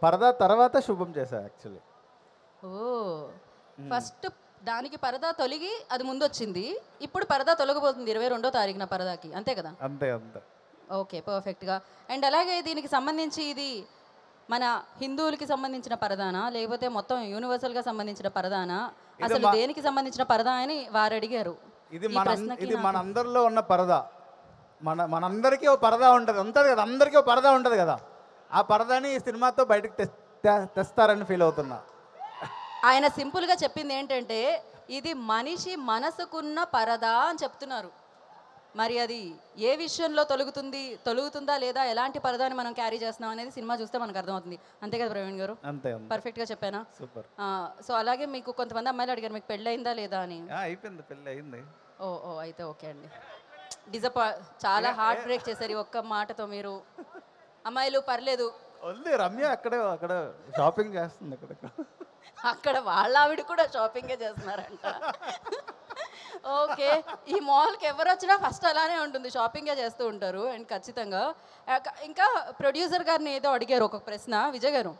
Speaker 15: పరదా తర్వాత శుభం చేశా యాక్చువల్లీ.
Speaker 1: ఓ, ఫస్ట్ దానికి పరదా తొలగి అది ముందు వచ్చింది, ఇప్పుడు పరదా తొలగబోతుంది 22వ తారీఖున పరదాకి, అంతే కదా?
Speaker 15: అంతే.
Speaker 1: ఓకే, పర్ఫెక్ట్గా. అండ్ అలాగే దీనికి సంబంధించి ఇది మన హిందువులకి సంబంధించిన పరదానా, లేకపోతే మొత్తం యూనివర్సల్గా సంబంధించిన పరదానా, అసలు దేనికి సంబంధించిన పరదా అని వారు అడిగారు.
Speaker 15: ఇది మన అందరిలో ఉన్న పరదా. మనందరికీ ఒక పరదా ఉంటుంది కదా, అందరికీ ఒక పరదా ఉంటుంది కదా. ఆ పరదాని ఈ సినిమాతో బయటకు తెస్తారని ఫీల్ అవుతున్నా.
Speaker 1: ఆయన సింపుల్గా చెప్పింది ఏంటంటే, ఇది మనిషి మనసుకున్న పరదా అని చెప్తున్నారు. మరి అది ఏ విషయంలో తొలుగుతుందా లేదా, ఎలాంటి పరదాని మనం క్యారీ చేస్తున్నాం అనేది సినిమా చూస్తే మనకు అర్థమవుతుంది. అంతే కదా ప్రవీణ్ గారు?
Speaker 15: అంతే.
Speaker 1: పర్ఫెక్ట్గా చెప్పానా?
Speaker 15: సూపర్.
Speaker 1: సో అలాగే మీకు కొంతమంది అమ్మాయిలు అడిగారు, మీకు పెళ్ళయిందా లేదా అని.
Speaker 15: అయిపోయింది, పెళ్ళి అయింది.
Speaker 1: ఓ అయితే ఓకే అండి. చాలా హార్ట్ బ్రేక్ చేశారు ఈ ఒక్క మాటతో మీరు. అమ్మాయిలు పర్లేదు,
Speaker 15: రమ్య అక్కడ షాపింగ్ చేస్తుంది.
Speaker 1: అక్కడ వాళ్ళ ఆవిడ కూడా షాపింగే చేస్తున్నారంట. ఓకే, ఈ మాల్కి ఎవరు వచ్చినా ఫస్ట్ అలానే ఉంటుంది, షాపింగే చేస్తూ ఉంటారు. అండ్ ఖచ్చితంగా ఇంకా ప్రొడ్యూసర్ గారిని ఏదో అడిగారు ఒక ప్రశ్న. విజయ్ గారు,